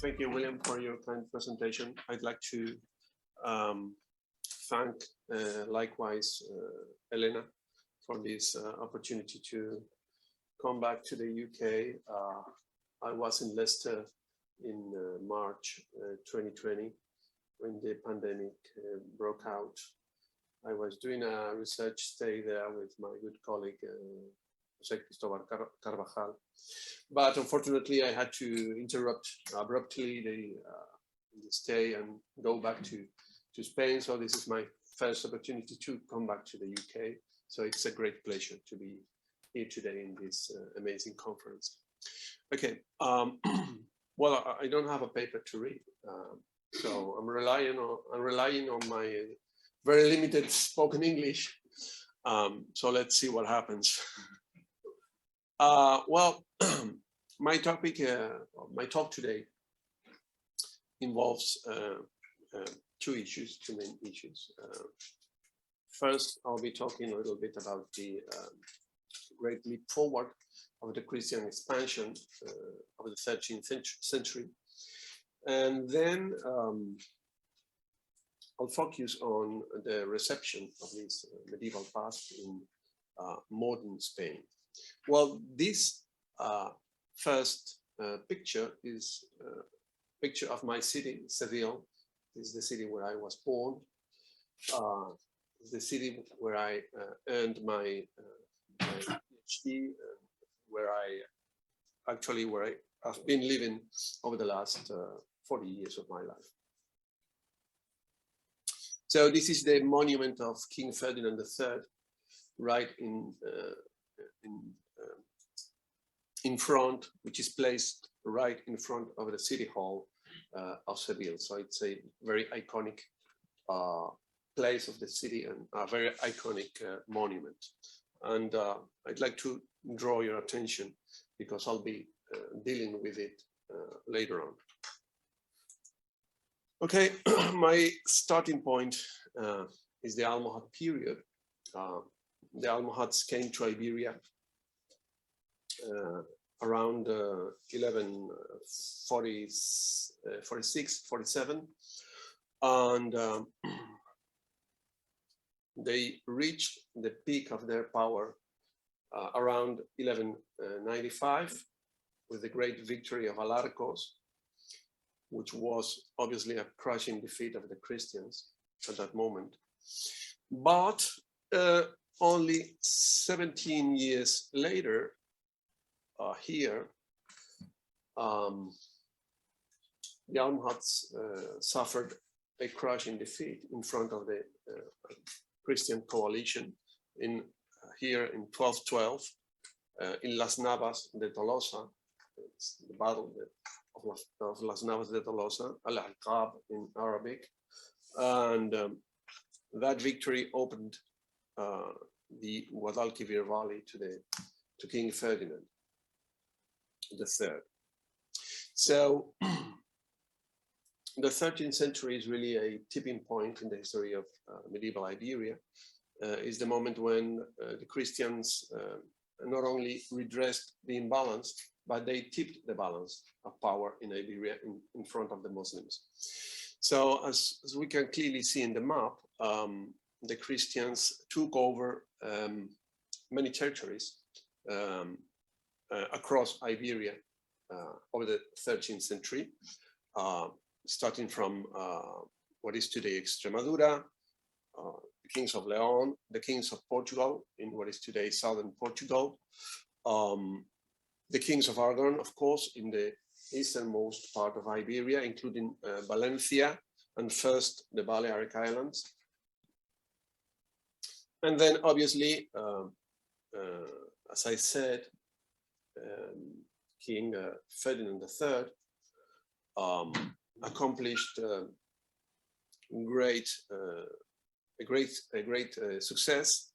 Thank you, William, for your kind presentation. I'd like to thank likewise Elena for this opportunity to come back to the UK. I was in Leicester in March 2020 when the pandemic broke out. I was doing a research stay there with my good colleague, José Cristóbal Carvajal. But unfortunately, I had to interrupt abruptly the stay and go back to Spain. So this is my first opportunity to come back to the UK. So it's a great pleasure to be here today in this amazing conference. Okay, well, I don't have a paper to read, so I'm relying on my very limited spoken English. So let's see what happens. Well, my talk today involves two main issues. First, I'll be talking a little bit about the great leap forward of the Christian expansion of the 13th century. And then I'll focus on the reception of this medieval past in modern Spain. Well, this first picture is a picture of my city, Seville. This is the city where I was born. The city where I earned my PhD, where I have been living over the last 40 years of my life. So this is the monument of King Ferdinand III, right in front, which is placed right in front of the city hall of Seville. So it's a very iconic place of the city and a very iconic monument. And I'd like to draw your attention because I'll be dealing with it later on. Okay, my starting point is the Almohad period. The Almohads came to Iberia around 1146, 47, and they reached the peak of their power around 1195 with the great victory of Alarcos, which was obviously a crushing defeat of the Christians at that moment. But only 17 years later, here, the Almohads suffered a crushing defeat in front of the Christian coalition here in 1212 in Las Navas de Tolosa. It's the battle of Las Navas de Tolosa, Al-Aqab in Arabic, and that victory opened the Guadalquivir Valley to King Ferdinand III. So the 13th century is really a tipping point in the history of medieval Iberia. Is the moment when the Christians not only redressed the imbalance, but they tipped the balance of power in Iberia in front of the Muslims. So as we can clearly see in the map, the Christians took over many territories across Iberia over the 13th century, starting from what is today Extremadura, the kings of Leon, the kings of Portugal in what is today southern Portugal, the kings of Aragon, of course, in the easternmost part of Iberia, including Valencia and first the Balearic Islands. And then obviously, as I said, King Ferdinand III accomplished a great success,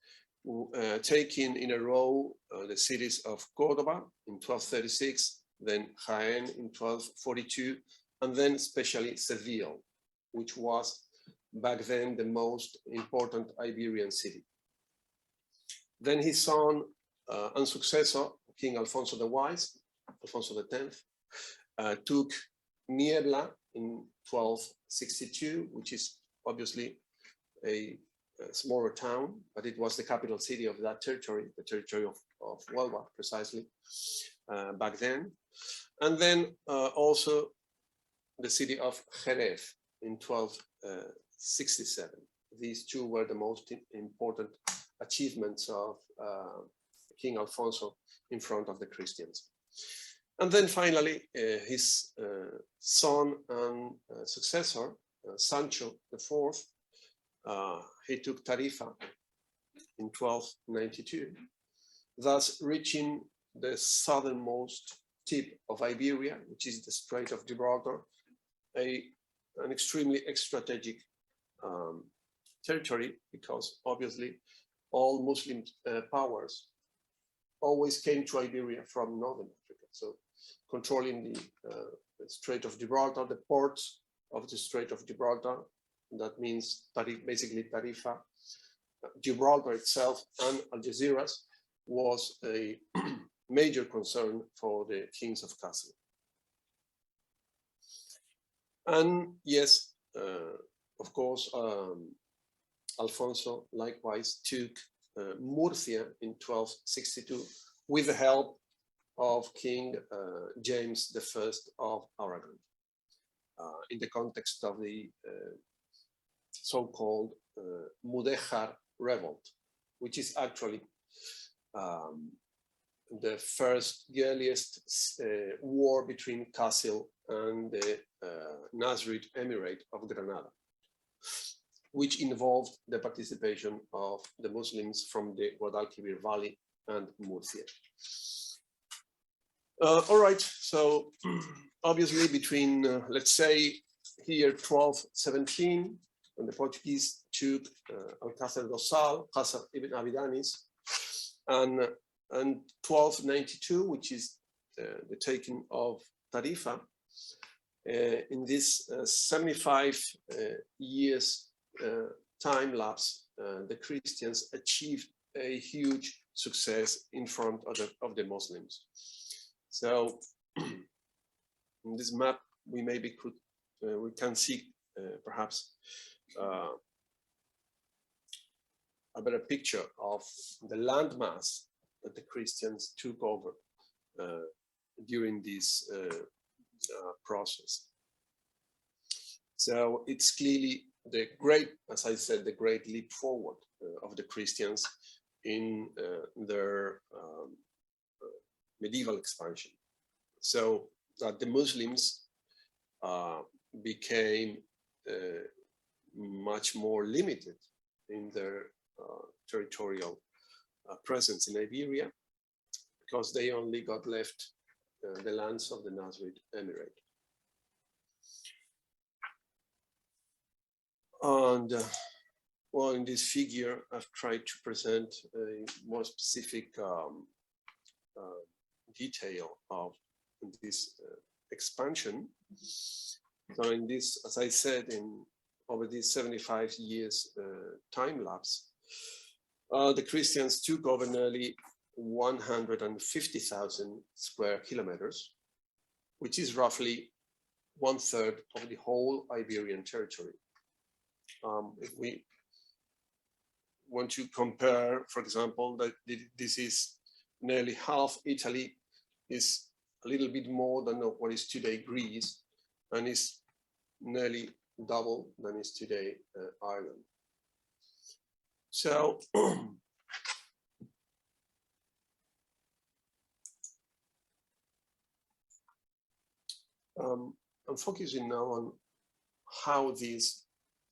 taking in a row the cities of Cordoba in 1236, then Jaén in 1242, and then especially Seville, which was back then the most important Iberian city. Then his son and successor, King Alfonso the Wise, Alfonso X, took Niebla in 1262, which is obviously a smaller town, but it was the capital city of that territory, the territory of Huelva, precisely, back then. And then also the city of Jerez in 1267. These two were the most important achievements of King Alfonso in front of the Christians. And then finally, his son and successor, Sancho IV, he took Tarifa in 1292, thus reaching the southernmost tip of Iberia, which is the Strait of Gibraltar, an extremely strategic territory, because obviously all Muslim powers always came to Iberia from northern Africa. So controlling the Strait of Gibraltar, the ports of the Strait of Gibraltar, that means basically Tarifa, Gibraltar itself, and Algeciras was a major concern for the kings of Castle. And yes, of course, Alfonso likewise took Murcia in 1262 with the help of King James I of Aragon, in the context of the so-called Mudéjar revolt, which is actually the earliest war between Castle and the Nasrid Emirate of Granada, which involved the participation of the Muslims from the Guadalquivir Valley and Murcia. All right, so obviously between, let's say here 1217, when the Portuguese took Alcázar do Sal, Qasr ibn Abidanis, and 1292, which is the taking of Tarifa, in this 75 years time lapse, the Christians achieved a huge success in front of the Muslims. So in this map, we can see perhaps a better picture of the landmass that the Christians took over during this process. So it's clearly the great, as I said, the great leap forward of the Christians in their medieval expansion. So that the Muslims became much more limited in their territorial presence in Iberia, because they only got left the lands of the Nasrid Emirate. And well, in this figure, I've tried to present a more specific detail of this expansion. So in this, as I said, over these 75 years time lapse, the Christians took over nearly 150,000 square kilometers, which is roughly 1/3 of the whole Iberian territory. If we want to compare, for example, that this is nearly half Italy, is a little bit more than what is today Greece, and is nearly double than is today Ireland. So I'm focusing now on how this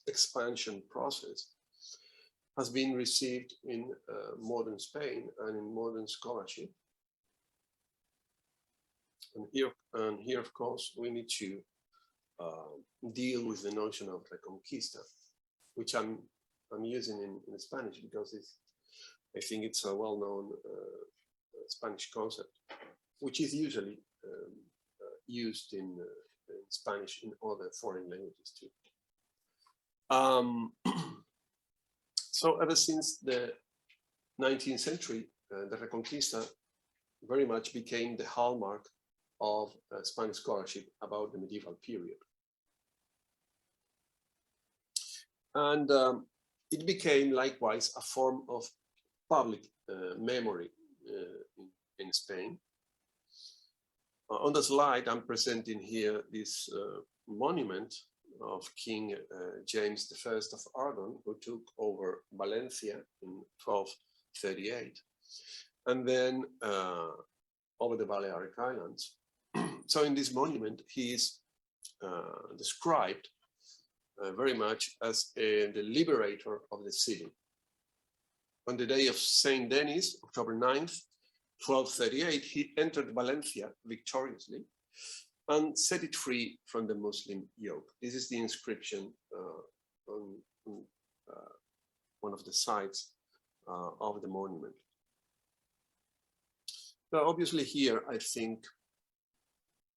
expansion process has been received in modern Spain and in modern scholarship. And here, of course, we need to deal with the notion of Reconquista, which I'm using in Spanish because I think it's a well-known Spanish concept, which is usually used in Spanish in other foreign languages too. So ever since the 19th century, the Reconquista very much became the hallmark of Spanish scholarship about the medieval period. And it became likewise a form of public memory in Spain. On the slide, I'm presenting here this monument of King James I of Aragon, who took over Valencia in 1238, and then over the Balearic Islands. So in this monument, he is described very much as the liberator of the city. On the day of Saint Denis, October 9th, 1238, he entered Valencia victoriously and set it free from the Muslim yoke. This is the inscription on one of the sides of the monument. So obviously here, I think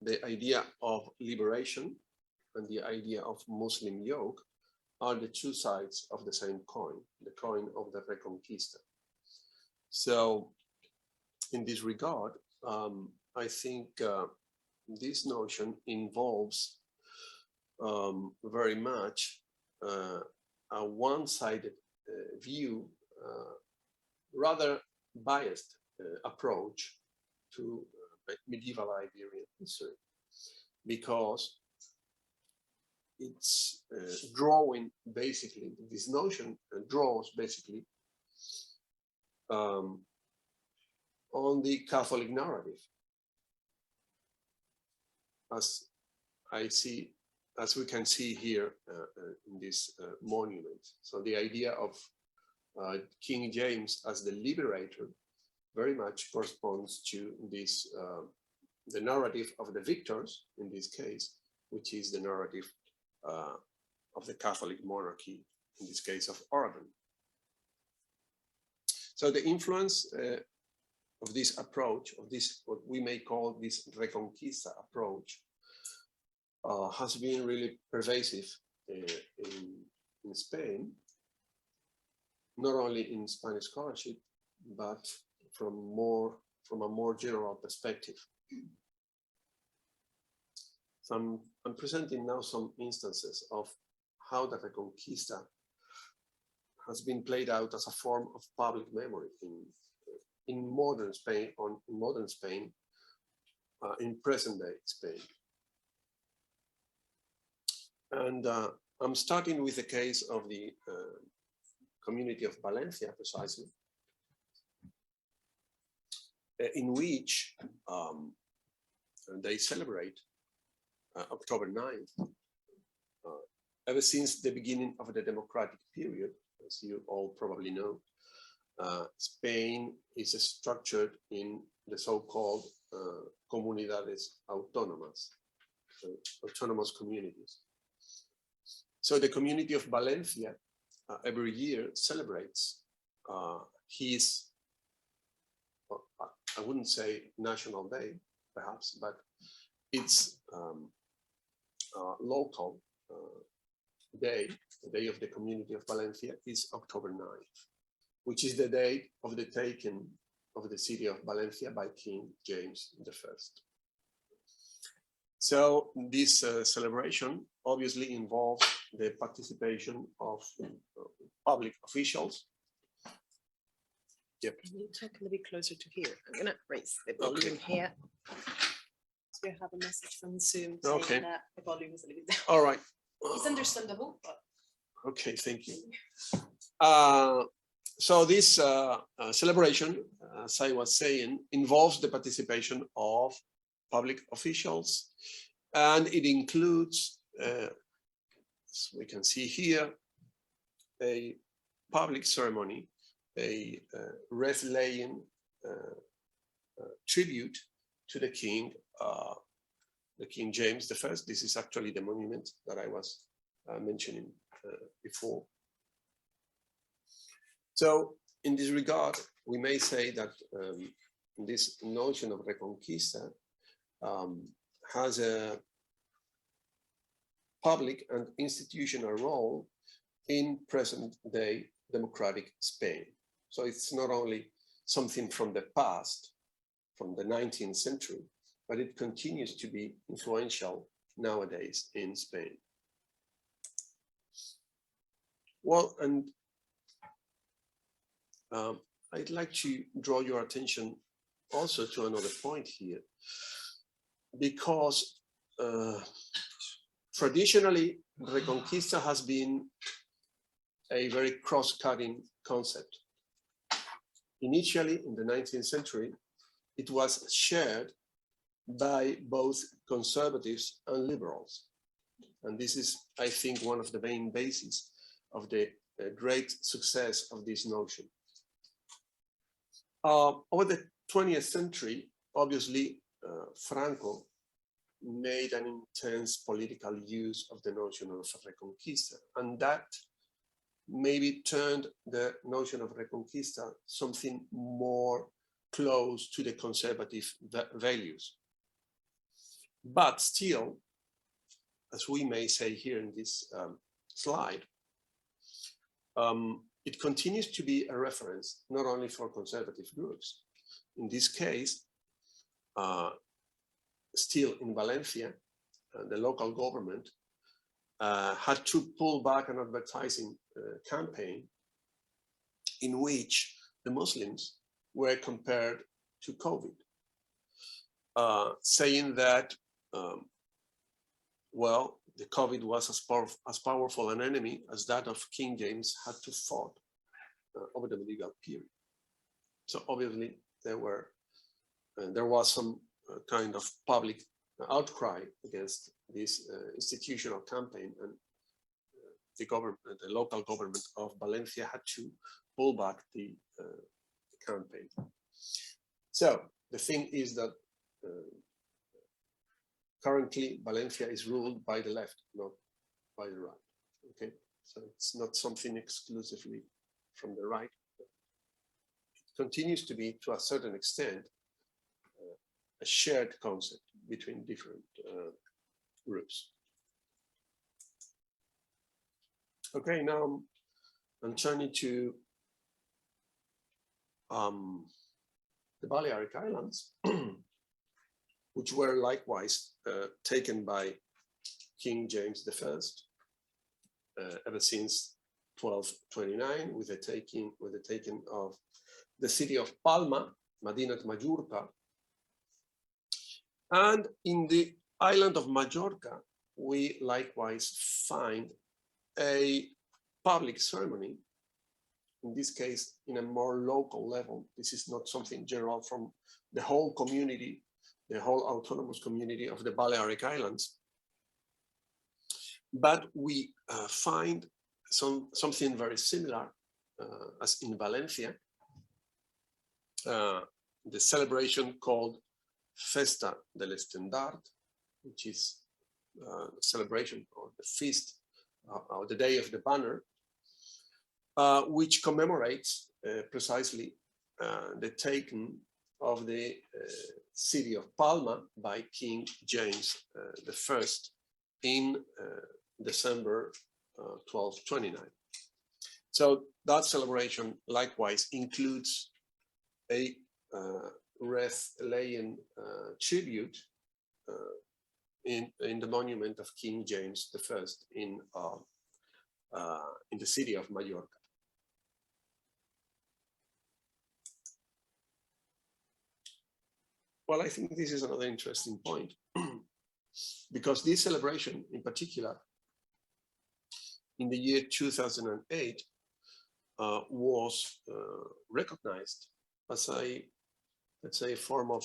the idea of liberation and the idea of Muslim yoke are the two sides of the same coin, the coin of the Reconquista. So in this regard, I think this notion involves very much a one-sided view, rather biased approach to medieval Iberian history, because it's drawing basically, this notion draws basically on the Catholic narrative, as we can see here in this monument. So the idea of King James as the liberator very much corresponds to this, the narrative of the victors in this case, which is the narrative of the Catholic monarchy, in this case of Aragon. So the influence of this approach, of this, what we may call this Reconquista approach, has been really pervasive in Spain, not only in Spanish scholarship, but from a more general perspective. So I'm presenting now some instances of how the Reconquista has been played out as a form of public memory in modern Spain, in present day Spain. And I'm starting with the case of the community of Valencia, precisely, in which they celebrate October 9th, ever since the beginning of the democratic period. As you all probably know, Spain is structured in the so-called comunidades autónomas, so autonomous communities. So the community of Valencia every year celebrates his, I wouldn't say national day, perhaps, but its local day, the day of the community of Valencia, is October 9th, which is the date of the taking of the city of Valencia by King James I. So this celebration obviously involves the participation of public officials. Yep. Can you talk a little bit closer to here? I'm going to raise the volume here. So you have a message from Zoom saying that the volume is a little bit down. All right. It's understandable, but... Okay, thank you. So this celebration, as I was saying, involves the participation of public officials, and it includes, as we can see here, a public ceremony, a wreath-laying tribute to the King James I. This is actually the monument that I was mentioning before. So in this regard, we may say that this notion of Reconquista has a public and institutional role in present-day democratic Spain. So it's not only something from the past, from the 19th century, but it continues to be influential nowadays in Spain. Well, and I'd like to draw your attention also to another point here, because traditionally, Reconquista has been a very cross-cutting concept. Initially, in the 19th century, it was shared by both conservatives and liberals. And this is, I think, one of the main bases of the great success of this notion. Over the 20th century, obviously, Franco made an intense political use of the notion of Reconquista, and that maybe turned the notion of Reconquista something more close to the conservative values. But still, as we may say here in this slide, it continues to be a reference not only for conservative groups. In this case, still in Valencia, the local government had to pull back an advertising campaign in which the Muslims were compared to COVID, saying that, well, the COVID was as powerful an enemy as that of King James had to fight over the medieval period. So obviously there was some kind of public outcry against this institutional campaign, and the local government of Valencia had to pull back the campaign. So the thing is that currently Valencia is ruled by the left, not by the right. Okay, so it's not something exclusively from the right. It continues to be, to a certain extent, a shared concept between different groups. Okay, now I'm turning to the Balearic Islands, which were likewise taken by King James I ever since 1229, with the taking of the city of Palma, Madinat Majorca. And in the island of Majorca, we likewise find a public ceremony, in this case, in a more local level. This is not something general from the whole community, the whole autonomous community of the Balearic Islands. But we find something very similar as in Valencia, the celebration called Festa del Estendard, which is the celebration or the feast or the Day of the Banner, which commemorates precisely the taking of the city of Palma by King James I in December 1229. So that celebration likewise includes a wreath-laying tribute in the monument of King James I in the city of Majorca. Well, I think this is another interesting point, because this celebration in particular, in the year 2008, was recognized as a, let's say, a form of,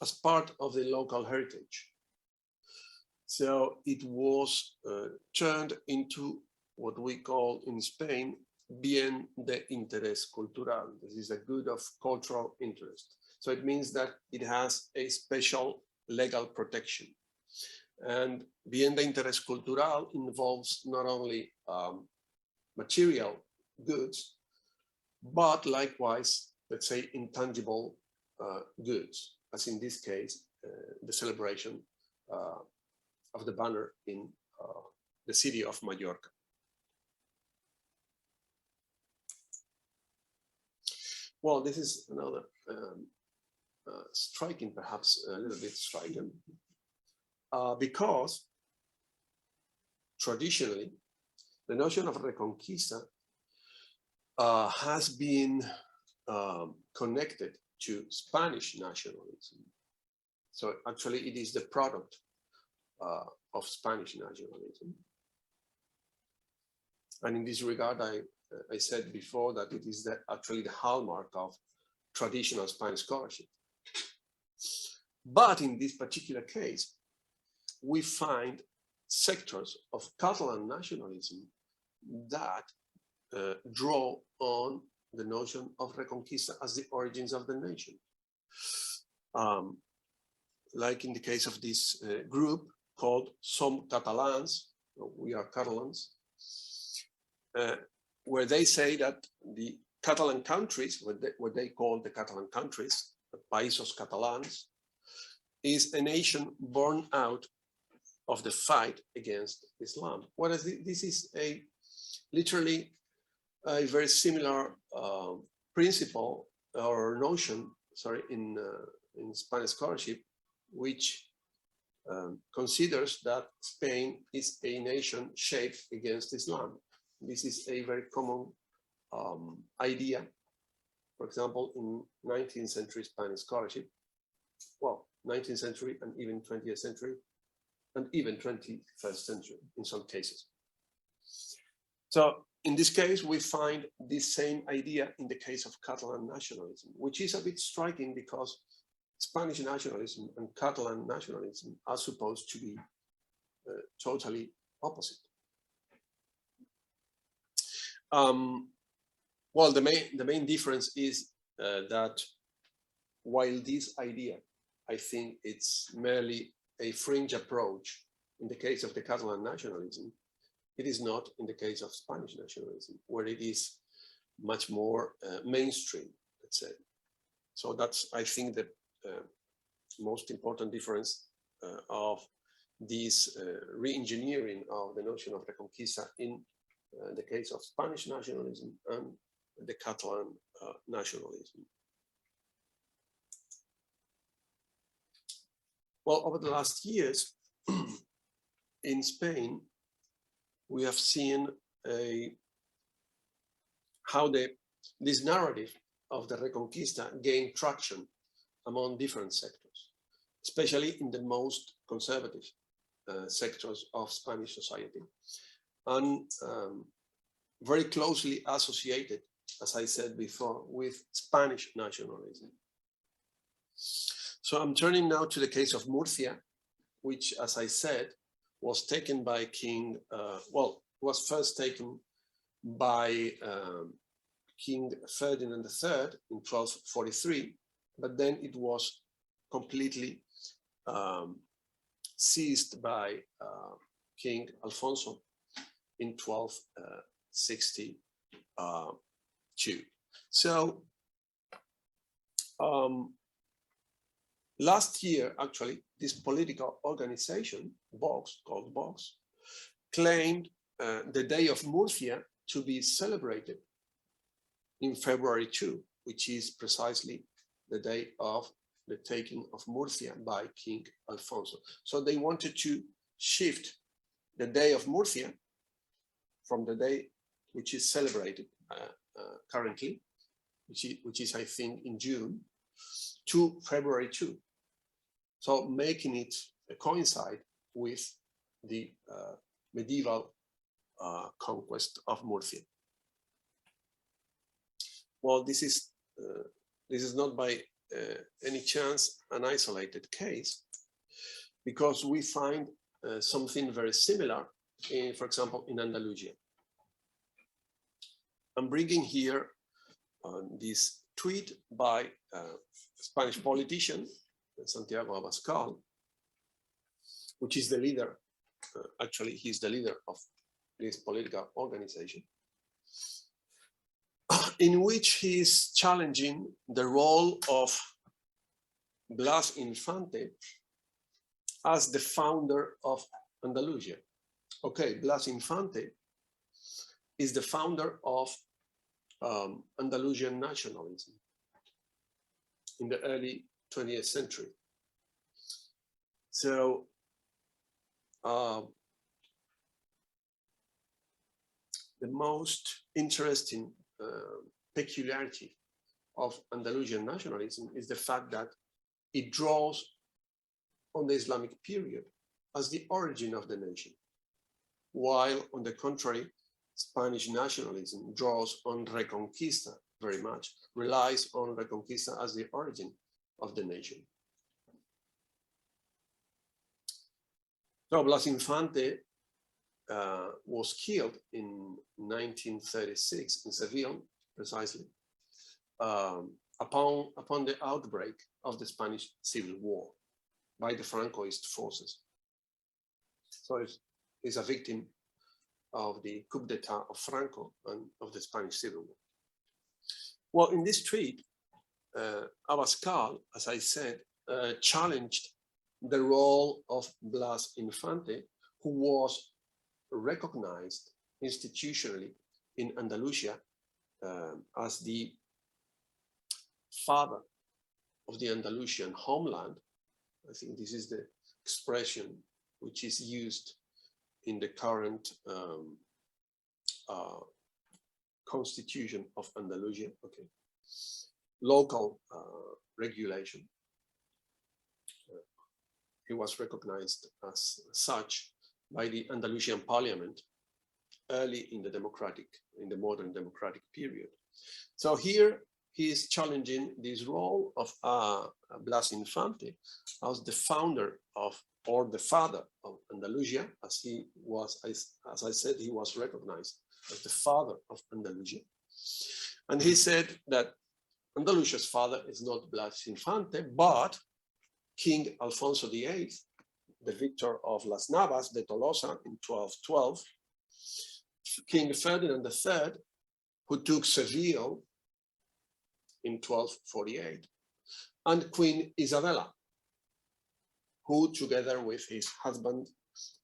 as part of the local heritage. So it was turned into what we call in Spain, bien de interés cultural. This is a good of cultural interest. So it means that it has a special legal protection. And bien de interés cultural involves not only material goods, but likewise, let's say, intangible goods, as in this case, the celebration of the banner in the city of Majorca. Well, this is another striking, perhaps a little bit striking, because traditionally the notion of Reconquista has been connected to Spanish nationalism. So actually it is the product of Spanish nationalism. And in this regard, I said before that it is actually the hallmark of traditional Spanish scholarship. But in this particular case, we find sectors of Catalan nationalism that draw on the notion of Reconquista as the origins of the nation. Like in the case of this group called Som Catalans, we are Catalans, where they say that the Catalan countries, what they call the Catalan countries, the Països Catalans, is a nation born out of the fight against Islam. Whereas this is literally a very similar principle or notion, sorry, in Spanish scholarship, which considers that Spain is a nation shaped against Islam. This is a very common idea, for example, in 19th century Spanish scholarship, well, 19th century and even 20th century, and even 21st century in some cases. So in this case, we find this same idea in the case of Catalan nationalism, which is a bit striking because Spanish nationalism and Catalan nationalism are supposed to be totally opposite. Well, the main difference is that while this idea, I think it's merely a fringe approach in the case of the Catalan nationalism, it is not in the case of Spanish nationalism, where it is much more mainstream, let's say. So that's, I think, the most important difference of this re-engineering of the notion of Reconquista in the case of Spanish nationalism and the Catalan nationalism. Well, over the last years in Spain, we have seen how this narrative of the Reconquista gained traction among different sectors, especially in the most conservative sectors of Spanish society, and very closely associated, as I said before, with Spanish nationalism. So I'm turning now to the case of Murcia, which, as I said, was taken by King, was first taken by King Ferdinand III in 1243, but then it was completely seized by King Alfonso in 1262. So last year, actually, this political organization, Vox, called Vox, claimed the Day of Murcia to be celebrated in February 2, which is precisely the day of the taking of Murcia by King Alfonso. So they wanted to shift the Day of Murcia from the day which is celebrated currently, which is, I think, in June, to February 2. So making it coincide with the medieval conquest of Murcia. Well, this is not by any chance an isolated case, because we find something very similar, for example, in Andalusia. I'm bringing here this tweet by a Spanish politician, Santiago Abascal, which is the leader, actually he's the leader of this political organization, in which he is challenging the role of Blas Infante as the founder of Andalusia. Okay, Blas Infante is the founder of Andalusian nationalism. in the early 20th century. So the most interesting peculiarity of Andalusian nationalism is the fact that it draws on the Islamic period as the origin of the nation, while on the contrary, Spanish nationalism draws on Reconquista very much, relies on Reconquista as the origin of the nation. So Blas Infante was killed in 1936 in Seville, precisely, upon the outbreak of the Spanish Civil War by the Francoist forces. So he's a victim of the coup d'etat of Franco and of the Spanish Civil War. Well, in this tweet, Abascal, as I said, challenged the role of Blas Infante, who was recognized institutionally in Andalusia as the father of the Andalusian homeland. I think this is the expression which is used in the current constitution of Andalusia. Okay, local regulation. He was recognized as such by the Andalusian parliament early in the modern democratic period. So here he is challenging this role of Blas Infante as the founder of, or the father of Andalusia, as he was, as I said, he was recognized as the father of Andalusia. And he said that Andalusia's father is not Blas Infante, but King Alfonso VIII, the victor of Las Navas de Tolosa in 1212, King Ferdinand III, who took Seville in 1248, and Queen Isabella, who together with his husband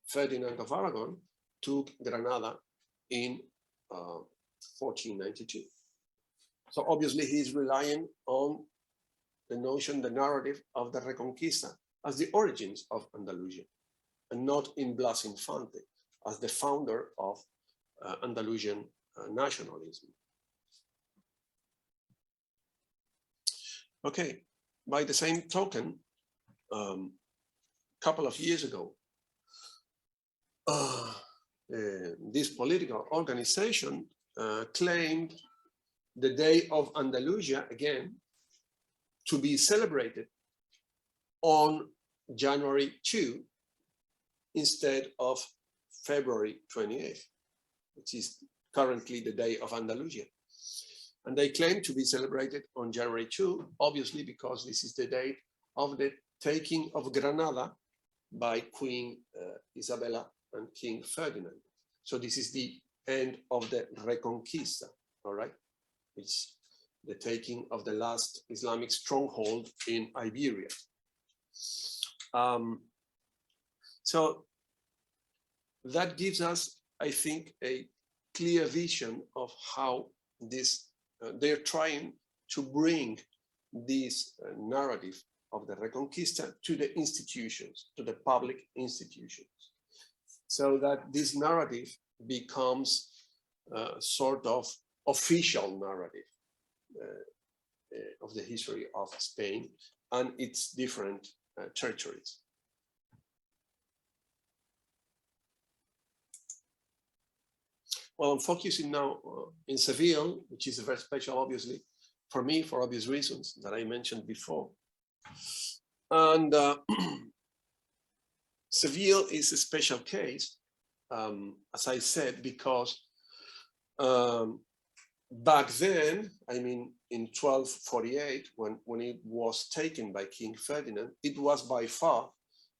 Ferdinand of Aragon took Granada in 1492. So obviously he's relying on the notion, the narrative of the Reconquista as the origins of Andalusia, and not in Blas Infante as the founder of Andalusian nationalism. Okay, by the same token, a couple of years ago, this political organization claimed the Day of Andalusia again to be celebrated on January 2 instead of February 28th, which is currently the Day of Andalusia. And they claim to be celebrated on January 2, obviously because this is the date of the taking of Granada by Queen Isabella and King Ferdinand. So this is the end of the Reconquista, all right? It's the taking of the last Islamic stronghold in Iberia. So that gives us, I think, a clear vision of how this, they're trying to bring this narrative of the Reconquista to the institutions, to the public institutions, so that this narrative becomes sort of official narrative of the history of Spain and its different territories. Well, I'm focusing now in Seville, which is very special, obviously, for me, for obvious reasons that I mentioned before. And Seville is a special case, as I said, because back then, I mean, in 1248, when it was taken by King Ferdinand, it was by far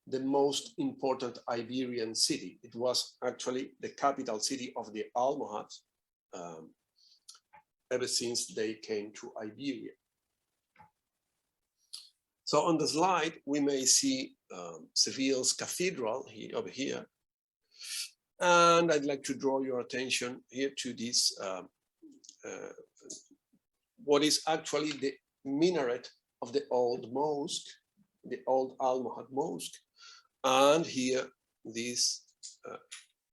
the most important Iberian city. It was actually the capital city of the Almohads ever since they came to Iberia. So on the slide, we may see Seville's cathedral over here. And I'd like to draw your attention here to this, what is actually the minaret of the old mosque, the old Almohad mosque. And here, this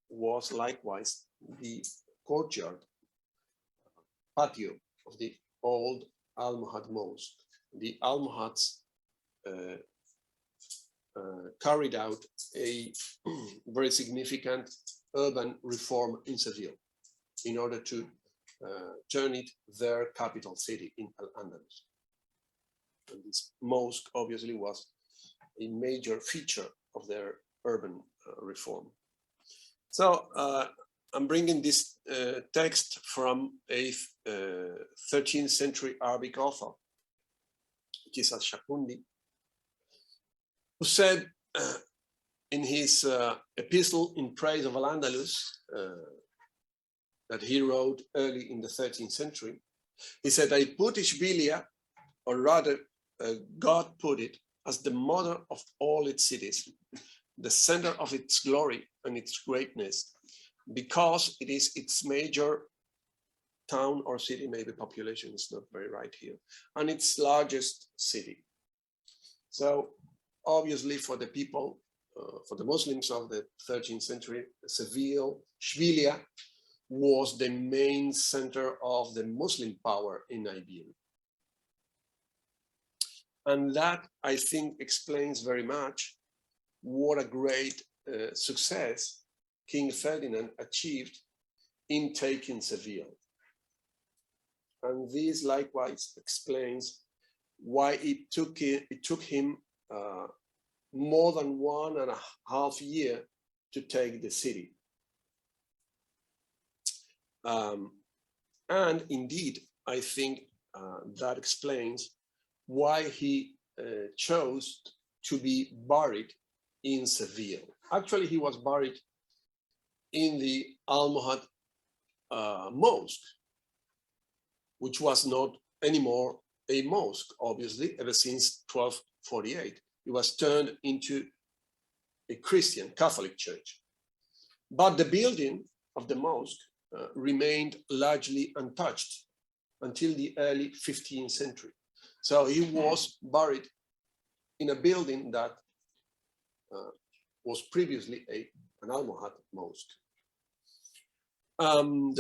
was likewise the courtyard, patio of the old Almohad mosque. The Almohads carried out a very significant urban reform in Seville in order to turn it their capital city in Al-Andalus. And this mosque obviously was a major feature of their urban reform. So I'm bringing this text from a 13th century Arabic author, which is Al-Shakundi, who said in his epistle in praise of Al-Andalus that he wrote early in the 13th century, he said, I put Ishbilia, or rather God put it, as the mother of all its cities, the center of its glory and its greatness, because it is its major town or city, maybe population is not very right here, and its largest city. So obviously for the people, for the Muslims of the 13th century, Seville, Ishbilia was the main center of the Muslim power in Iberia. And that, I think, explains very much what a great success King Ferdinand achieved in taking Seville. And this likewise explains why it took him more than 1.5 years to take the city. And indeed, I think that explains why he chose to be buried in Seville. Actually, he was buried in the Almohad mosque, which was not anymore a mosque, obviously, ever since 1248. It was turned into a Christian Catholic church. But the building of the mosque remained largely untouched until the early 15th century. So he was buried in a building that was previously an Almohad mosque. And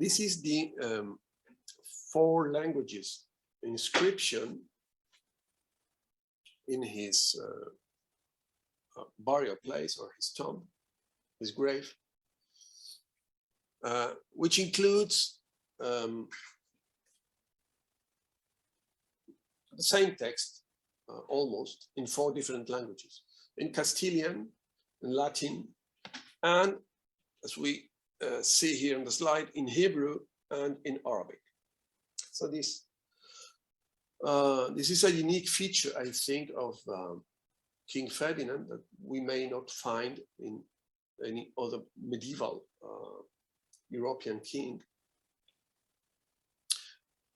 this is the 4 languages inscription in his burial place or his tomb, his grave, which includes the same text, almost, in 4 different languages, in Castilian, in Latin, and as we see here on the slide, in Hebrew and in Arabic. So this is a unique feature, I think, of King Ferdinand that we may not find in any other medieval European king.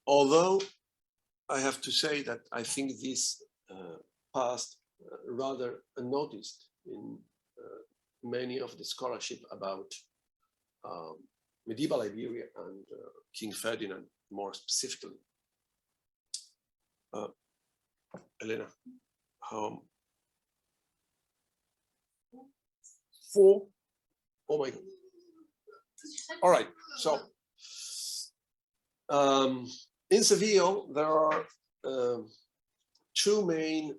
Although I have to say that I think this passed rather unnoticed in many of the scholarship about medieval Iberia and King Ferdinand more specifically. Elena, how? 4? Oh my God. All right, so in Seville, there are 2 main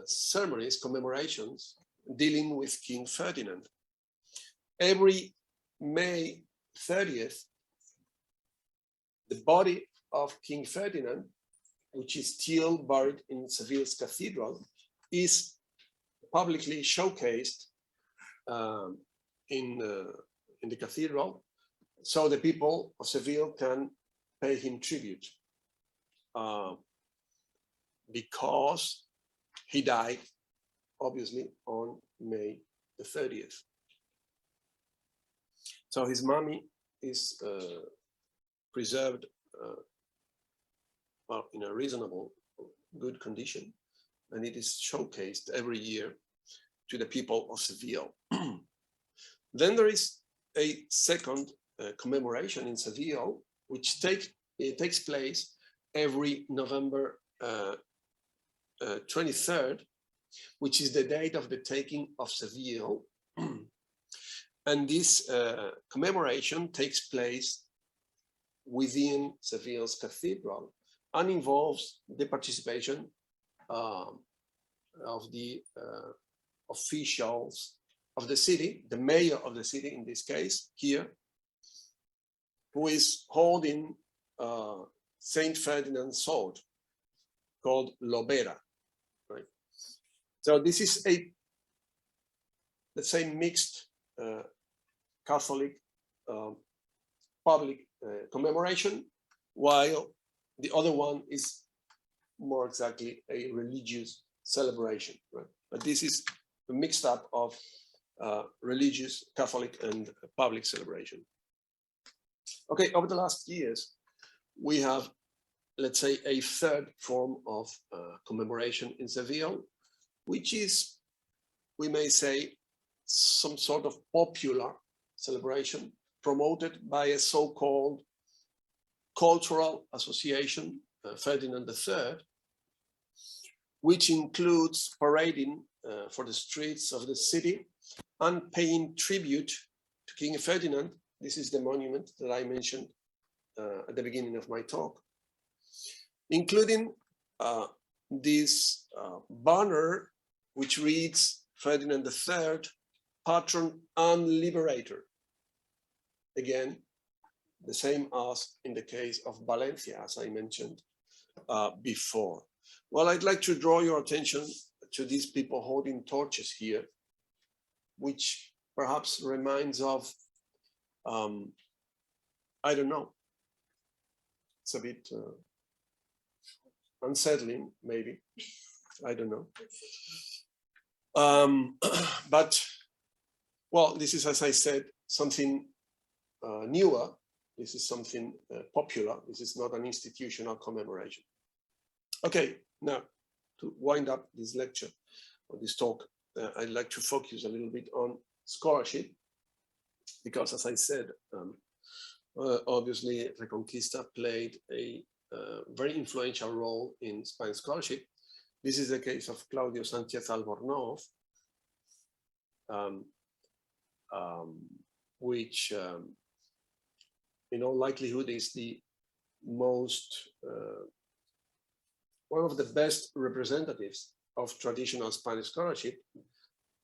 ceremonies, commemorations, dealing with King Ferdinand. Every May 30th, the body of King Ferdinand, which is still buried in Seville's cathedral, is publicly showcased in the cathedral, so the people of Seville can pay him tribute, because he died, obviously, on May the 30th. So his mummy is preserved well, in a reasonable, good condition, and it is showcased every year to the people of Seville. Then there is a second commemoration in Seville, which takes place every November 23rd, which is the date of the taking of Seville. And this commemoration takes place within Seville's cathedral and involves the participation of the officials of the city, the mayor of the city in this case here, who is holding Saint Ferdinand's sword called Lobera, right? So this is a, let's say, mixed Catholic public commemoration, while the other one is more exactly a religious celebration, right? But this is a mixed up of religious, Catholic, and public celebration. Okay, over the last years, we have, let's say, a third form of commemoration in Seville, which is, we may say, some sort of popular celebration promoted by a so-called cultural association, Ferdinand III, which includes parading for the streets of the city and paying tribute to King Ferdinand. This is the monument that I mentioned at the beginning of my talk, including this banner, which reads Ferdinand III, Patron and Liberator. Again, the same as in the case of Valencia, as I mentioned before. Well, I'd like to draw your attention to these people holding torches here, which perhaps reminds of, I don't know, it's a bit unsettling, maybe, I don't know. But, well, this is, as I said, something newer. This is something popular. This is not an institutional commemoration. Okay, now to wind up this lecture or this talk, I'd like to focus a little bit on scholarship, because as I said, obviously Reconquista played a very influential role in Spanish scholarship. This is the case of Claudio Sánchez Albornoz, which in all likelihood is the most, one of the best representatives of traditional Spanish scholarship,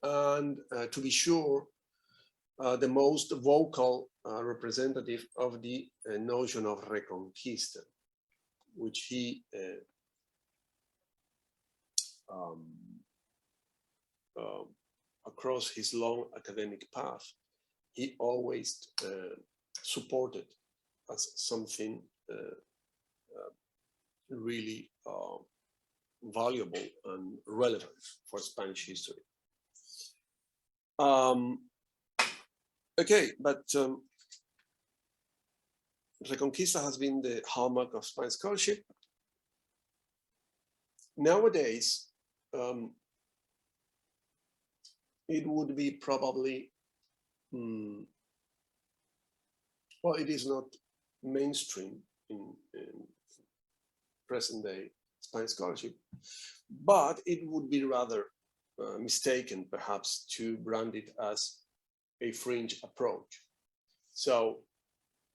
and to be sure, the most vocal representative of the notion of Reconquista, which he across his long academic path, he always supported as something really valuable and relevant for Spanish history. Okay, but Reconquista has been the hallmark of Spanish scholarship. Nowadays, it would be probably, well, it is not mainstream in present day Spanish scholarship, but it would be rather mistaken perhaps to brand it as a fringe approach. So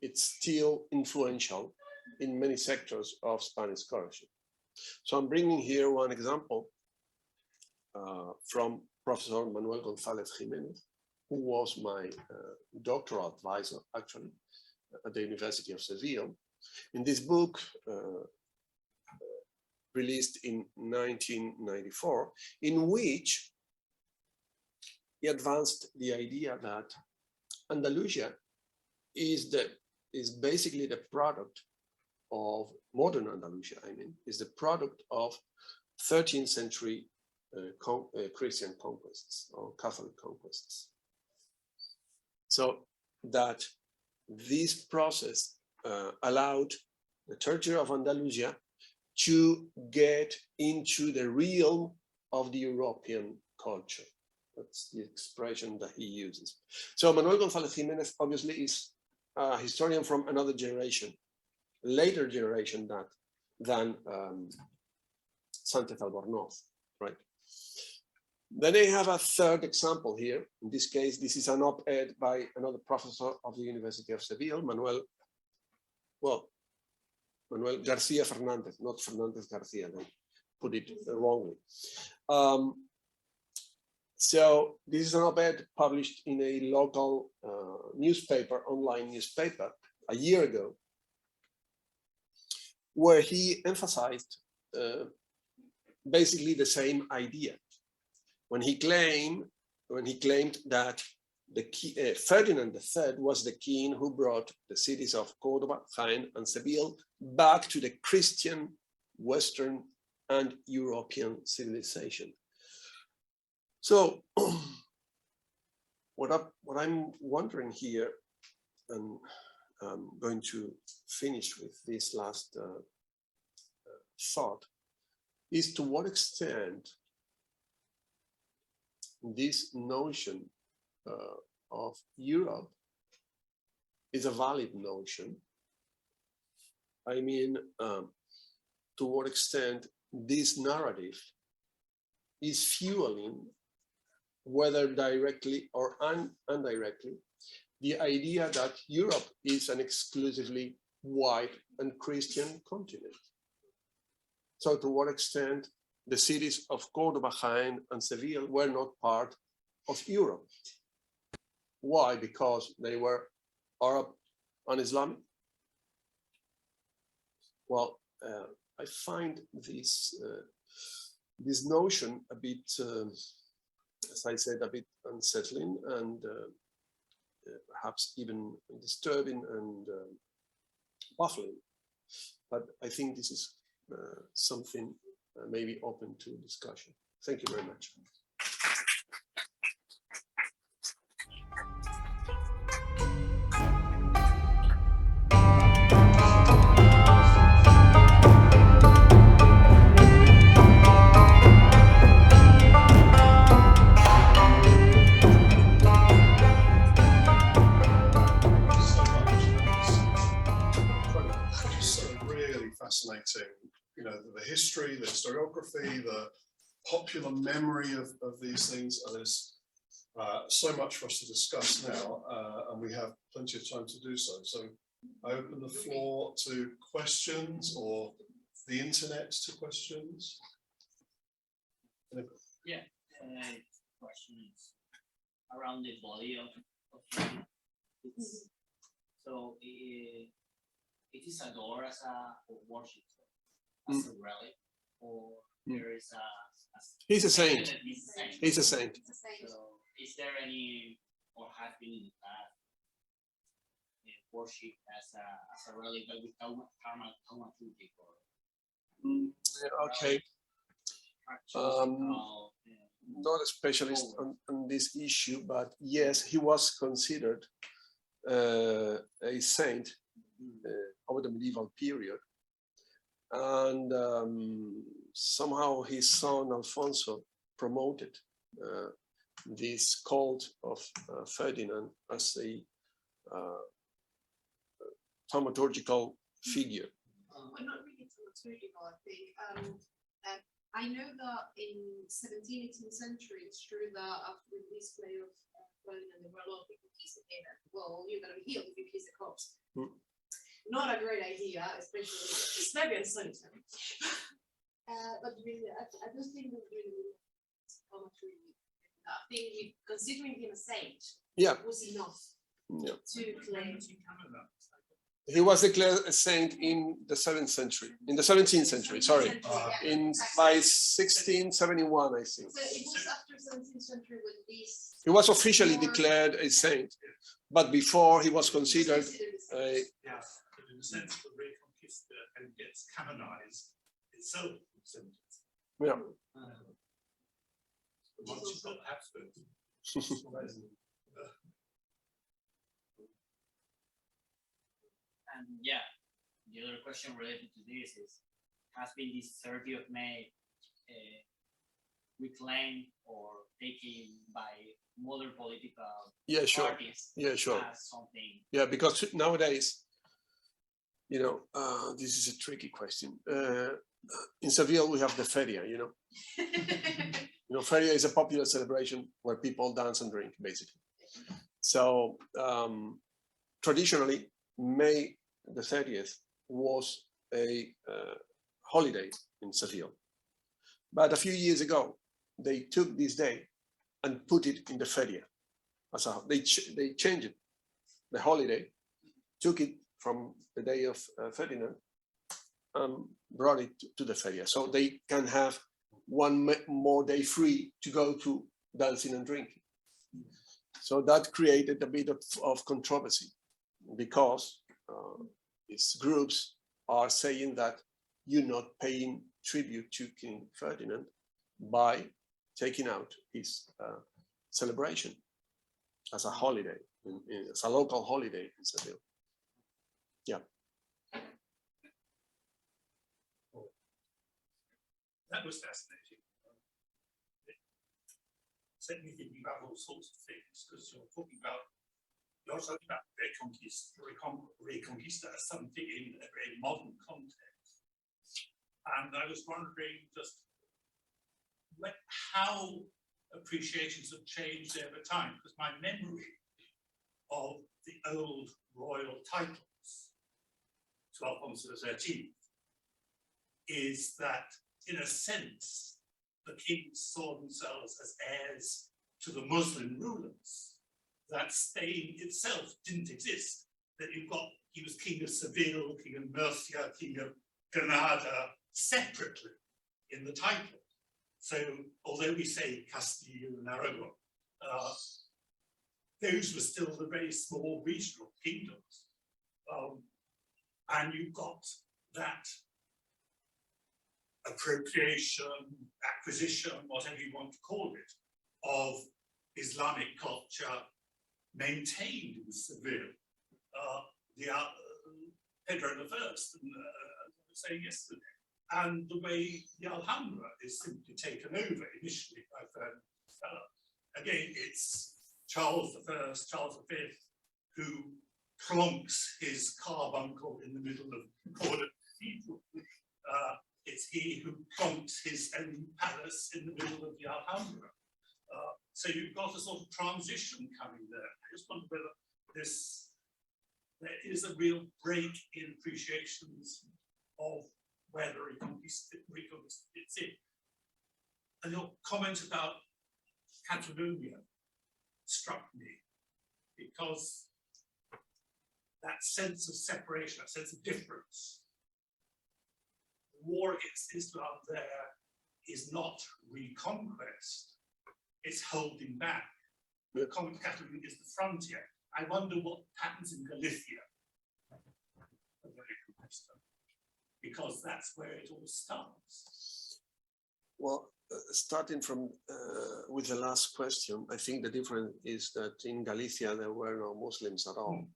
it's still influential in many sectors of Spanish scholarship. So I'm bringing here one example from Professor Manuel González Jiménez, who was my doctoral advisor actually at the University of Seville. In this book, released in 1994, in which he advanced the idea that Andalusia is basically the product of modern Andalusia, is the product of 13th century Christian conquests or Catholic conquests. So that this process allowed the territory of Andalusia to get into the realm of the European culture. That's the expression that he uses. So Manuel González Jiménez obviously is a historian from another generation, later generation that than Sánchez Albornoz, right? Then I have a third example here. In this case, this is an op-ed by another professor of the University of Seville, Manuel García Fernández, not Fernández García, they put it wrongly. So this is an op-ed published in a local newspaper, online newspaper, a year ago, where he emphasized basically the same idea. When he claimed that Ferdinand III was the king who brought the cities of Córdoba, Jaén, and Seville back to the Christian, Western, and European civilization. So, what I'm wondering here, and I'm going to finish with this last thought, is to what extent this notion of Europe is a valid notion. I mean, to what extent this narrative is fueling, whether directly or indirectly, the idea that Europe is an exclusively white and Christian continent. So to what extent the cities of Córdoba, Jaén, and Seville were not part of Europe. Why? Because they were Arab and Islamic? Well, I find this notion a bit, as I said, a bit unsettling and perhaps even disturbing and baffling. But I think this is something maybe open to discussion. Thank you very much. Fascinating, you know, the history, the historiography, the popular memory of these things. There's so much for us to discuss now, and we have plenty of time to do so. So I open the floor to questions or the internet to questions. Yeah, questions around the body of so it is adored as a worship, as a relic, or there is He's a saint. He's a saint. So is there any, or has been in the past, worship as a relic, but without thaumaturgic or okay. Not a specialist on this issue, but yes, he was considered a saint over the medieval period, and somehow his son Alfonso promoted this cult of Ferdinand as a thaumaturgical figure. Well, not really thaumaturgical, I think. I know that in 17th, 18th century, it's true that after the display of Ferdinand, there were a lot of people kissing him. Well, you're going to be healed if you kiss a corpse. Not a great idea, especially it's maybe a Sunday. But really, I don't think that really I think considering him a saint, was enough to claim. He was declared a saint in the 17th century, sorry, by 1671, I think. So it was after 17th century when this. He was officially declared a saint, but before he was considered a. Yeah, but in the sense of the Reconquista and gets canonized itself. Yeah. Once you've got Habsburgs. And yeah, the other question related to this is, has been this 30th of May reclaimed or taken by modern political parties? Yeah, sure. As something. Yeah, because nowadays You know, this is a tricky question. In Seville, we have the feria, you know. You know, feria is a popular celebration where people dance and drink, basically. So traditionally, May the 30th was a holiday in Seville. But a few years ago, they took this day and put it in the feria. They changed it, the holiday, took it from the day of Ferdinand and brought it to the feria. So they can have one more day free to go to dancing and drinking. So that created a bit of controversy because these groups are saying that you're not paying tribute to King Ferdinand by taking out his celebration as a holiday, as a local holiday in Seville. Yeah. That was fascinating. It set me thinking about all sorts of things, because you're talking about Reconquista as something in a very modern context. And I was wondering just how appreciations have changed over time, because my memory of the old royal titles to Alfonso XIII is that, in a sense, the kings saw themselves as heirs to the Muslim rulers, that Spain itself didn't exist, that he was king of Seville, king of Murcia, king of Granada, separately in the title. So although we say Castile and Aragon, those were still the very small regional kingdoms. And you got that appropriation, acquisition, whatever you want to call it, of Islamic culture maintained in Seville. Pedro I, I was saying yesterday, and the way the Alhambra is simply taken over initially by Ferdinand. Again, it's Charles I, Charles V, who plonks his carbuncle in the middle of Cordoba Cathedral. It's he who plonks his own palace in the middle of the Alhambra. So you've got a sort of transition coming there. I just wonder whether there is a real break in appreciations of where the Reconquista fits in. And your comment about Catalonia struck me, because that sense of separation, that sense of difference, the war against Islam there is not reconquest, it's holding back. The common Catalonia is the frontier. I wonder what happens in Galicia, because that's where it all starts. Well, starting from with the last question, I think the difference is that in Galicia there were no Muslims at all.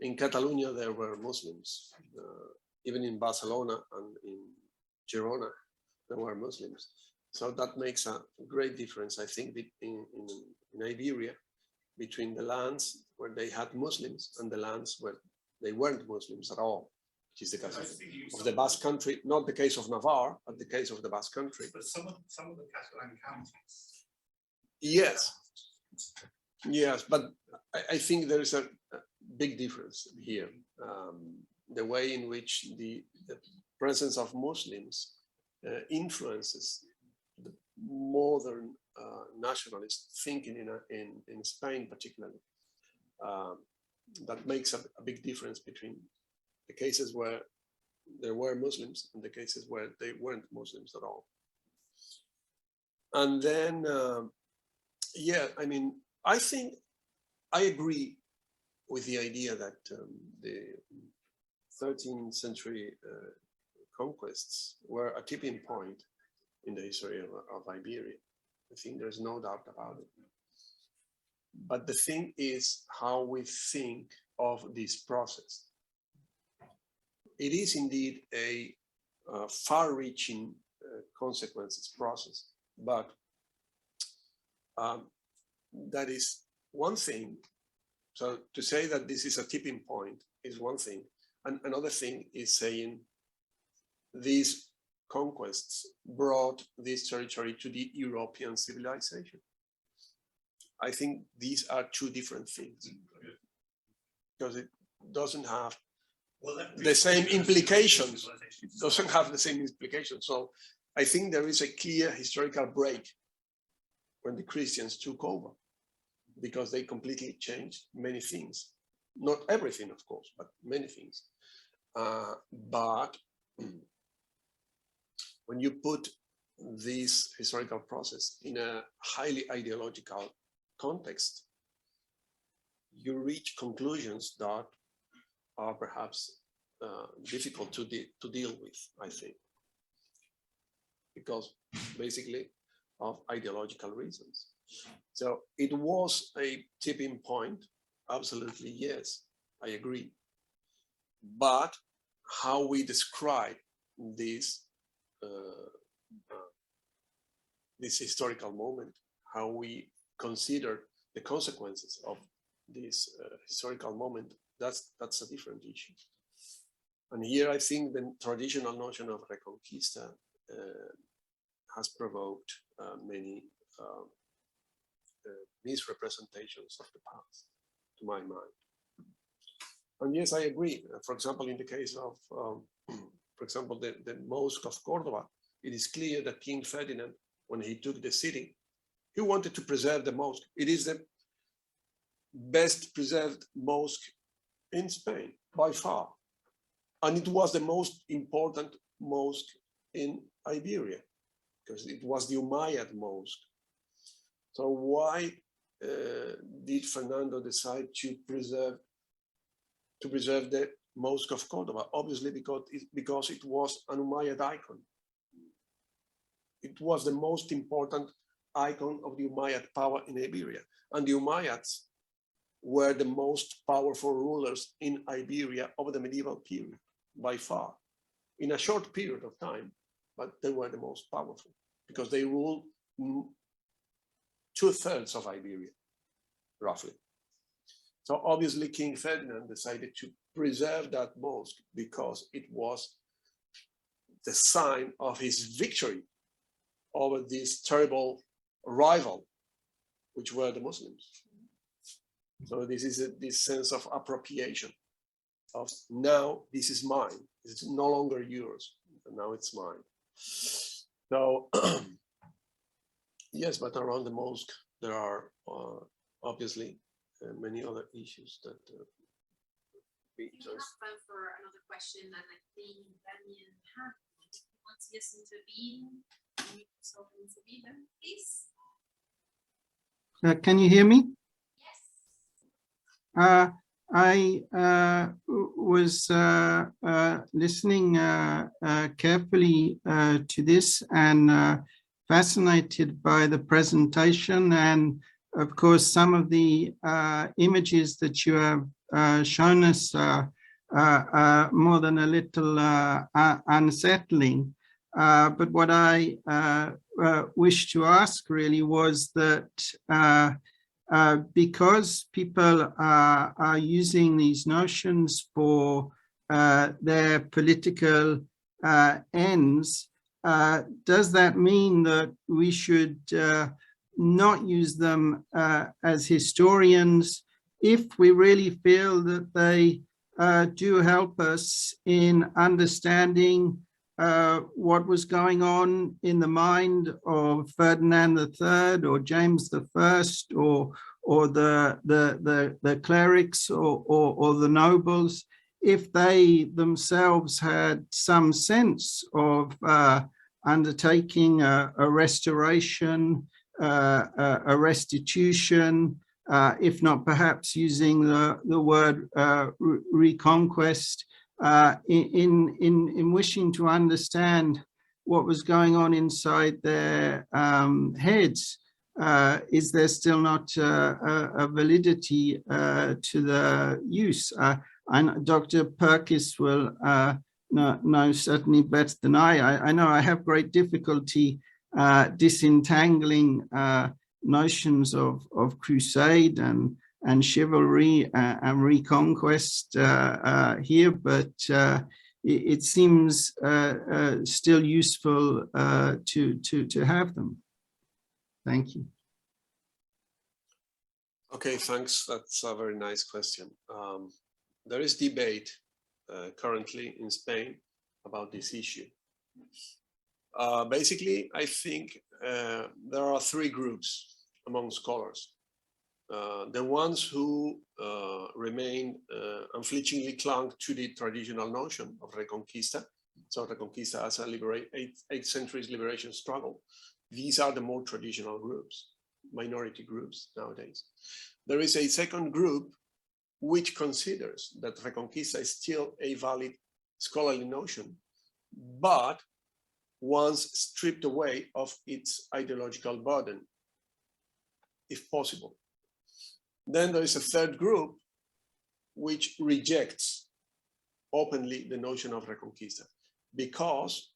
In Catalonia there were Muslims. Even in Barcelona and in Girona there were Muslims. So that makes a great difference, I think, in Iberia, between the lands where they had Muslims and the lands where they weren't Muslims at all, which is the case of the Basque country, not the case of Navarre, but the case of the Basque country. But some of the Catalan counties. Yes, yes, but I think there is a big difference here. The way in which the presence of Muslims influences the modern nationalist thinking in Spain, particularly. That makes a big difference between the cases where there were Muslims and the cases where they weren't Muslims at all. And then, yeah, I mean, I think I agree with the idea that the 13th century conquests were a tipping point in the history of Iberia. I think there's no doubt about it. But the thing is how we think of this process. It is indeed a far-reaching consequences process, but that is one thing. So to say that this is a tipping point is one thing. And another thing is saying these conquests brought this territory to the European civilization. I think these are two different things, because it doesn't have the same implications. It doesn't have the same implications. So I think there is a clear historical break when the Christians took over, because they completely changed many things. Not everything, of course, but many things. But when you put this historical process in a highly ideological context, you reach conclusions that are perhaps difficult to deal with, I think, because basically of ideological reasons. So it was a tipping point, absolutely, yes, I agree. But how we describe this this historical moment, how we consider the consequences of this historical moment, that's a different issue. And here I think the traditional notion of Reconquista has provoked many misrepresentations of the past, to my mind. And yes, I agree. For example, in the case of, for example, the Mosque of Cordoba, it is clear that King Ferdinand, when he took the city, he wanted to preserve the mosque. It is the best preserved mosque in Spain, by far. And it was the most important mosque in Iberia, because it was the Umayyad mosque. So why did Fernando decide to preserve the Mosque of Cordoba? Obviously, because it was an Umayyad icon. It was the most important icon of the Umayyad power in Iberia. And the Umayyads were the most powerful rulers in Iberia over the medieval period, by far. In a short period of time, but they were the most powerful, because they ruled 2/3 of Iberia, roughly. So obviously King Ferdinand decided to preserve that mosque because it was the sign of his victory over this terrible rival, which were the Muslims. So this is this sense of appropriation, of now this is mine. It's no longer yours, but now it's mine. So yes, but around the mosque, there are obviously many other issues that We have time for another question, and I think Daniel wants to intervene. Can you also intervene, please? Can you hear me? Yes. I was listening carefully to this and fascinated by the presentation, and of course some of the images that you have shown us are more than a little unsettling. But what I wish to ask really was that because people are using these notions for their political ends, does that mean that we should not use them as historians if we really feel that they do help us in understanding what was going on in the mind of Ferdinand III or James I or the clerics or the nobles, if they themselves had some sense of undertaking a restoration, a restitution, if not perhaps using the word reconquest, in wishing to understand what was going on inside their heads. Is there still not a validity to the use? And Dr. Purkis will know certainly better than I know I have great difficulty disentangling notions of crusade and and chivalry and reconquest here, but it seems still useful to have them. Thank you. Okay, thanks. That's a very nice question. There is debate currently in Spain about this issue. Basically, I think there are three groups among scholars. The ones who remain unflinchingly clung to the traditional notion of Reconquista, so Reconquista as a 8th century's liberation struggle. These are the more traditional groups, minority groups nowadays. There is a second group which considers that Reconquista is still a valid scholarly notion, but once stripped away of its ideological burden, if possible. Then there is a third group which rejects openly the notion of Reconquista because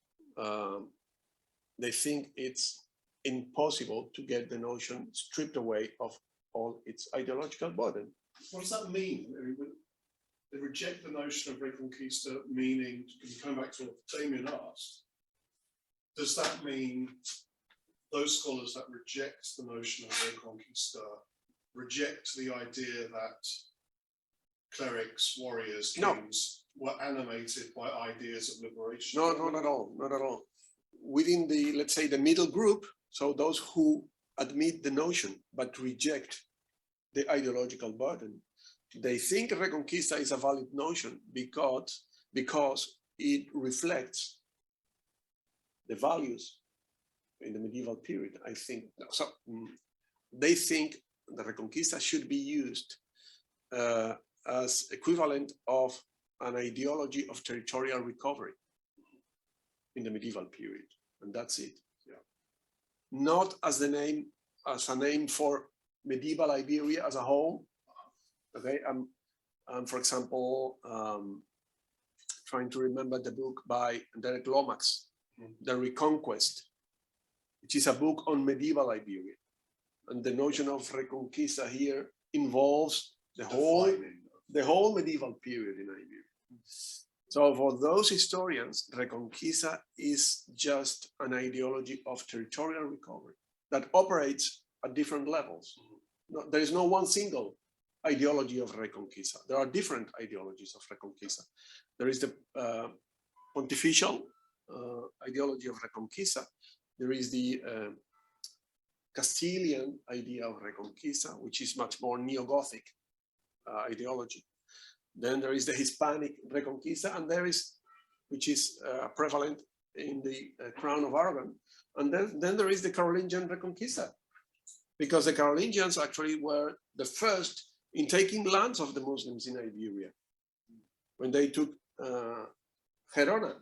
they think it's impossible to get the notion stripped away of all its ideological burden. What does that mean? I mean, they reject the notion of Reconquista, meaning, coming back to what Damien asked, does that mean those scholars that reject the notion of Reconquista reject the idea that clerics, warriors, kings were animated by ideas of liberation? No, not at all, not at all. Within the, let's say, the middle group, so those who admit the notion but reject the ideological burden, they think Reconquista is a valid notion because it reflects the values in the medieval period. I think so. They think the Reconquista should be used as equivalent of an ideology of territorial recovery in the medieval period, and that's it. Yeah. Not as a name for medieval Iberia as a whole. Okay, I'm for example trying to remember the book by Derek Lomax, The Reconquest, which is a book on medieval Iberia. And the notion of Reconquista here involves the whole medieval period in Iberia. So for those historians, Reconquista is just an ideology of territorial recovery that operates at different levels. No, there is no one single ideology of Reconquista. There are different ideologies of Reconquista. There is the pontifical ideology of Reconquista. There is the Castilian idea of Reconquista, which is much more neo-Gothic ideology. Then there is the Hispanic Reconquista, and there is, which is prevalent in the Crown of Aragon. And then there is the Carolingian Reconquista, because the Carolingians actually were the first in taking lands of the Muslims in Iberia. When they took Gerona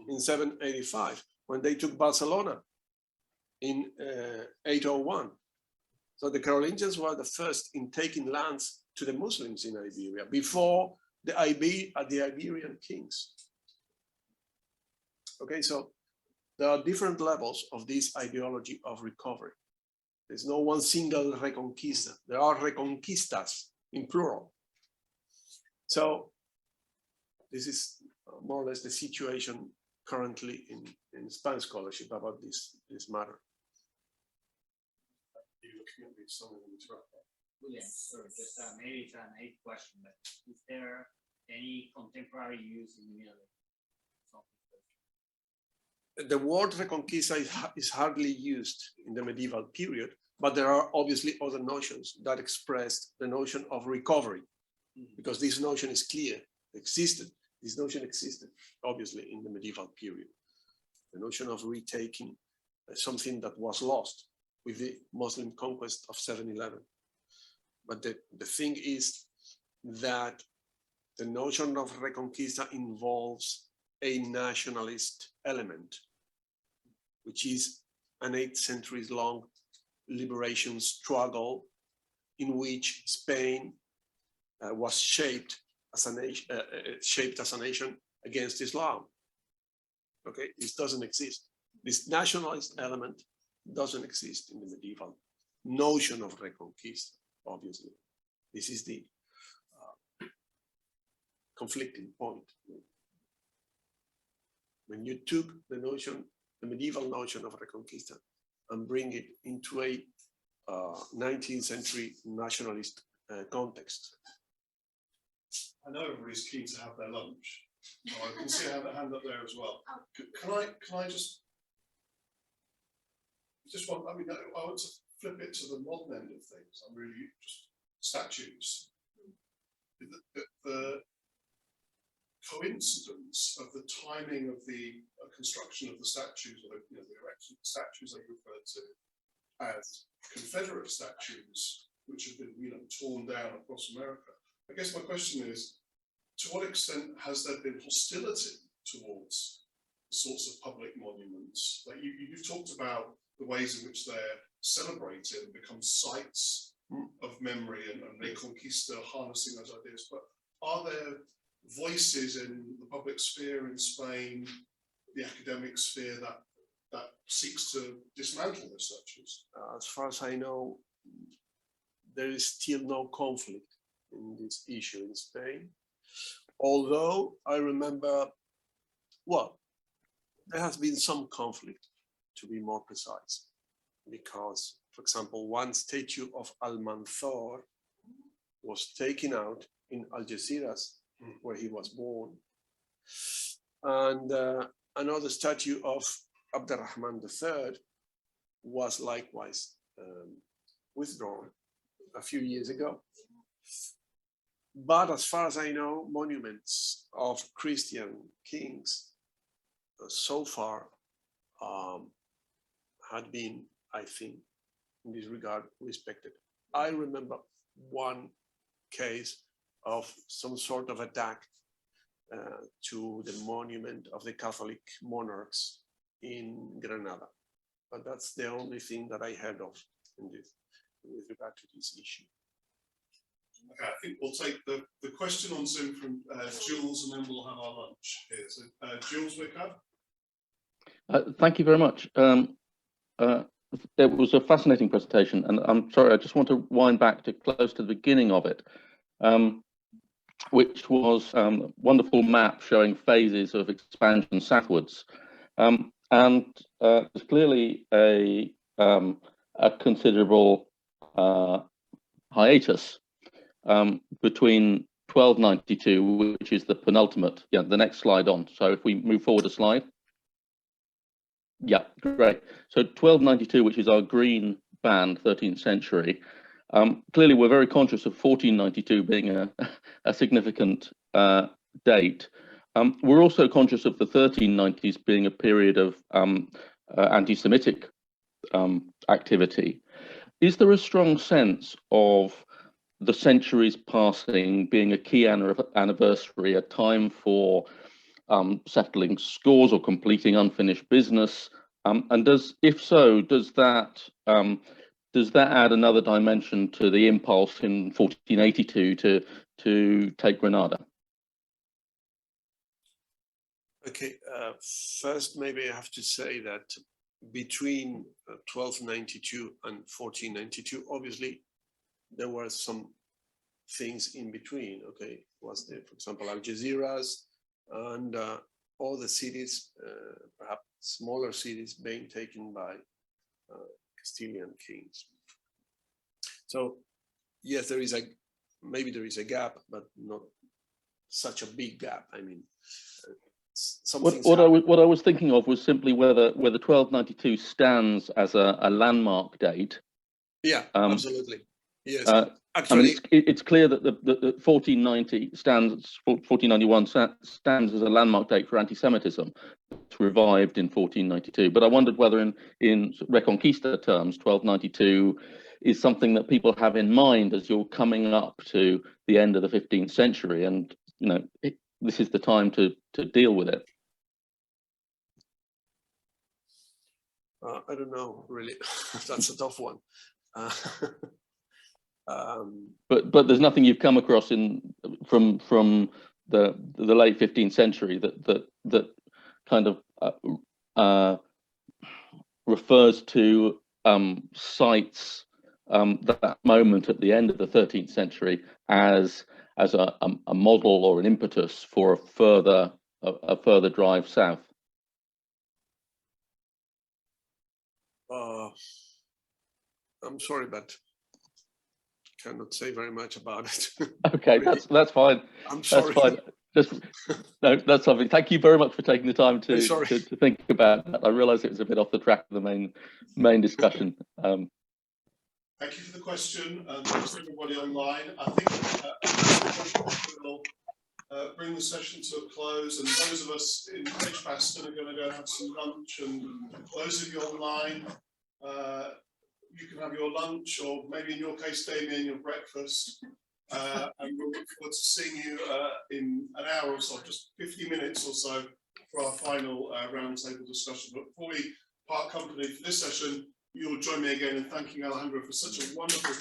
in 785, when they took Barcelona in 801. So the Carolingians were the first in taking lands to the Muslims in Iberia before the Iberian kings. Okay, so there are different levels of this ideology of recovery. There's no one single Reconquista. There are Reconquistas in plural. So this is more or less the situation currently in Spanish scholarship about this matter. You're looking at me, someone interrupt that. William, sorry, just maybe it's an eighth question, but is there any contemporary use in the Middle East? The word Reconquista is hardly used in the medieval period, but there are obviously other notions that express the notion of recovery, because this notion is clear, existed. This notion existed, obviously, in the medieval period. The notion of retaking something that was lost with the Muslim conquest of 711. But the thing is that the notion of Reconquista involves a nationalist element, which is an 8 centuries long liberation struggle in which Spain was shaped as a nation against Islam. Okay, this doesn't exist. This nationalist element doesn't exist in the medieval notion of Reconquista, obviously. This is the conflicting point. When you took the notion, the medieval notion of Reconquista, and bring it into a 19th century nationalist context. I know everybody's keen to have their lunch. Oh, I can see I have a hand up there as well. Can I just want, I mean, I want to flip it to the modern end of things. I'm really just statues. The coincidence of the timing of the construction of the statues, or the erection of the statues they refer to as Confederate statues, which have been torn down across America. I guess my question is, to what extent has there been hostility towards the sorts of public monuments? Like you've talked about the ways in which they're celebrated and become sites of memory and Reconquista harnessing those ideas, but are there voices in the public sphere in Spain, the academic sphere, that seeks to dismantle those statues? As far as I know, there is still no conflict in this issue in Spain. Although I remember, well, there has been some conflict, to be more precise, because, for example, one statue of Almanzor was taken out in Algeciras, where he was born, and another statue of Abderrahman III was likewise withdrawn a few years ago. But as far as I know, monuments of Christian kings so far had been, I think, in this regard, respected. I remember one case of some sort of attack to the monument of the Catholic monarchs in Granada. But that's the only thing that I heard of in this, with regard to this issue. Okay, I think we'll take the question on Zoom from Jules, and then we'll have our lunch here. So, Jules Wickard. Thank you very much. It was a fascinating presentation, and I'm sorry, I just want to wind back to close to the beginning of it, which was a wonderful map showing phases of expansion southwards. And there's clearly a considerable hiatus between 1292, which is the penultimate, the next slide on. So if we move forward a slide. Yeah, great. So 1292, which is our green band, 13th century. Clearly, we're very conscious of 1492 being a significant date. We're also conscious of the 1390s being a period of anti-Semitic activity. Is there a strong sense of the centuries passing being a key anniversary, a time for settling scores or completing unfinished business? And if so, does that add another dimension to the impulse in 1482 to take Granada? Okay, first maybe I have to say that between 1292 and 1492, obviously there were some things in between. Okay, was there, for example, Algeciras and all the cities, perhaps smaller cities, being taken by Castilian kings. So yes, there is maybe there is a gap, but not such a big gap. I mean, what I was thinking of was simply whether 1292 stands as a landmark date. Yeah, absolutely. Yes, actually, I mean, it's clear that the 1491 stands as a landmark date for anti-Semitism. It's revived in 1492, but I wondered whether in Reconquista terms, 1292 is something that people have in mind as you're coming up to the end of the 15th century, and this is the time to deal with it. I don't know, really. That's a tough one. But there's nothing you've come across from the late 15th century that kind of refers to sites that moment at the end of the 13th century as a model or an impetus for a further drive south? I'm sorry, but cannot say very much about it. Okay, Really. that's fine. I'm sorry. That's fine. Just no, that's something. Thank you very much for taking the time to think about that. I realise it was a bit off the track of the main discussion. Thank you for the question, and thanks to everybody online. I think we'll bring the session to a close, and those of us in Edgbaston are going to go have some lunch, and those of you online, you can have your lunch, or maybe in your case, Damien, your breakfast. And we'll look forward to seeing you in an hour or so, just 50 minutes or so, for our final roundtable discussion. But before we part company for this session, you'll join me again in thanking Alejandro for such a wonderful